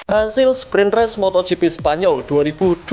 Hasil sprint race MotoGP Spanyol 2024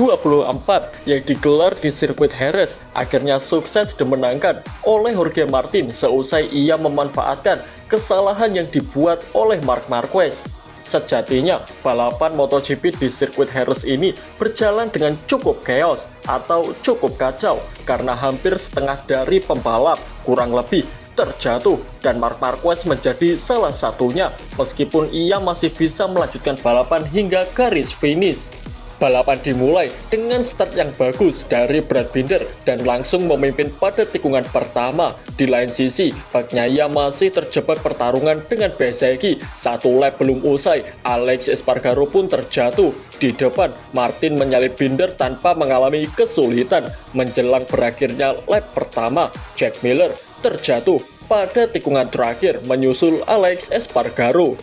yang digelar di sirkuit Jerez akhirnya sukses dimenangkan oleh Jorge Martin seusai ia memanfaatkan kesalahan yang dibuat oleh Marc Marquez. Sejatinya, balapan MotoGP di sirkuit Jerez ini berjalan dengan cukup chaos atau cukup kacau karena hampir setengah dari pembalap kurang lebih terjatuh dan Marc Marquez menjadi salah satunya meskipun ia masih bisa melanjutkan balapan hingga garis finish. Balapan dimulai dengan start yang bagus dari Brad Binder dan langsung memimpin pada tikungan pertama. Di lain sisi, Bagnaia masih terjebak pertarungan dengan Bezzecchi. Satu lap belum usai, Alex Espargaro pun terjatuh. Di depan, Martin menyalip Binder tanpa mengalami kesulitan. Menjelang berakhirnya lap pertama, Jack Miller terjatuh pada tikungan terakhir menyusul Alex Espargaro.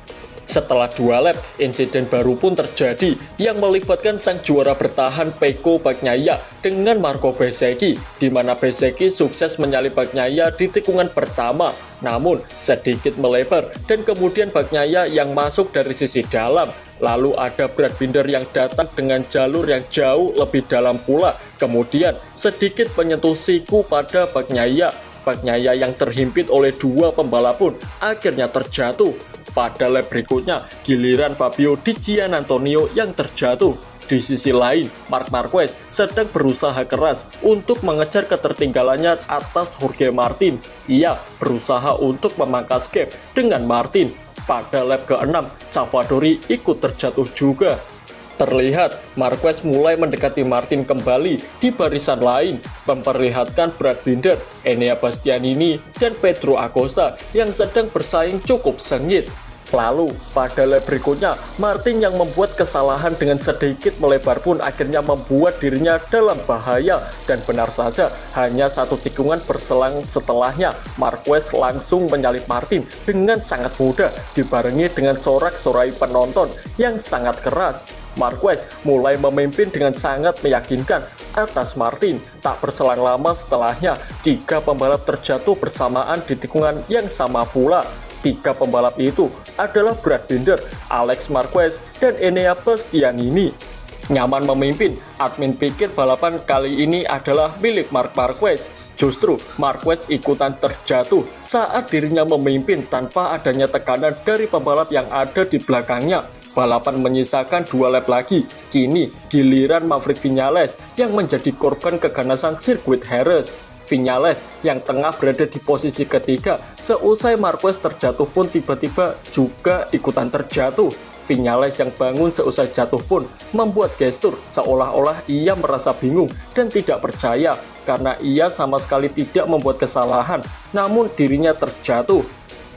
Setelah 2 lap, insiden baru pun terjadi yang melibatkan sang juara bertahan Pecco Bagnaia dengan Marco Bezzecchi, di mana Bezzecchi sukses menyalip Bagnaia di tikungan pertama, namun sedikit melebar dan kemudian Bagnaia yang masuk dari sisi dalam. Lalu ada Brad Binder yang datang dengan jalur yang jauh lebih dalam pula, kemudian sedikit menyentuh siku pada Bagnaia. Bagnaia yang terhimpit oleh dua pembalap pun akhirnya terjatuh. Pada lap berikutnya, giliran Fabio Di Giannantonio yang terjatuh. Di sisi lain, Marc Marquez sedang berusaha keras untuk mengejar ketertinggalannya atas Jorge Martin. Ia berusaha untuk memangkas gap dengan Martin. Pada lap ke-6, Savadori ikut terjatuh juga. Terlihat, Marquez mulai mendekati Martin kembali di barisan lain, memperlihatkan Brad Binder, Enea Bastianini, dan Pedro Acosta yang sedang bersaing cukup sengit. Lalu, pada lap berikutnya, Martin yang membuat kesalahan dengan sedikit melebar pun akhirnya membuat dirinya dalam bahaya. Dan benar saja, hanya satu tikungan berselang setelahnya, Marquez langsung menyalip Martin dengan sangat mudah, dibarengi dengan sorak-sorai penonton yang sangat keras. Marquez mulai memimpin dengan sangat meyakinkan atas Martin. Tak berselang lama setelahnya, 3 pembalap terjatuh bersamaan di tikungan yang sama pula. 3 pembalap itu adalah Brad Binder, Alex Marquez, dan Enea Bastianini. Nyaman memimpin, admin pikir balapan kali ini adalah milik Marc Marquez. Justru Marquez ikutan terjatuh saat dirinya memimpin tanpa adanya tekanan dari pembalap yang ada di belakangnya. Balapan menyisakan 2 lap lagi. Kini giliran Maverick Viñales yang menjadi korban keganasan sirkuit Jerez. Viñales yang tengah berada di posisi ketiga, seusai Marquez terjatuh pun tiba-tiba juga ikutan terjatuh. Viñales yang bangun seusai jatuh pun membuat gestur seolah-olah ia merasa bingung dan tidak percaya karena ia sama sekali tidak membuat kesalahan, namun dirinya terjatuh.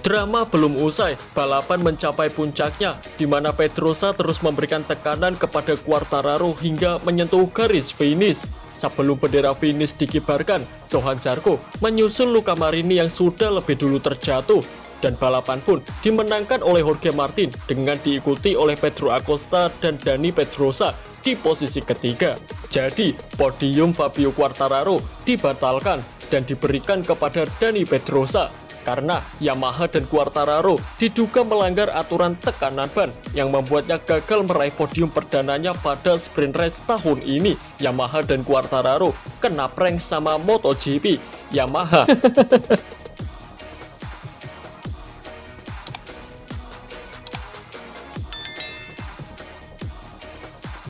Drama belum usai, balapan mencapai puncaknya, di mana Pedrosa terus memberikan tekanan kepada Quartararo hingga menyentuh garis finish. Sebelum bendera finish dikibarkan, Johan Zarco menyusul Luca Marini yang sudah lebih dulu terjatuh. Dan balapan pun dimenangkan oleh Jorge Martin dengan diikuti oleh Pedro Acosta dan Dani Pedrosa di posisi ketiga. Jadi, podium Fabio Quartararo dibatalkan dan diberikan kepada Dani Pedrosa karena Yamaha dan Quartararo diduga melanggar aturan tekanan ban yang membuatnya gagal meraih podium perdananya pada sprint race tahun ini. Yamaha dan Quartararo kena prank sama MotoGP. Yamaha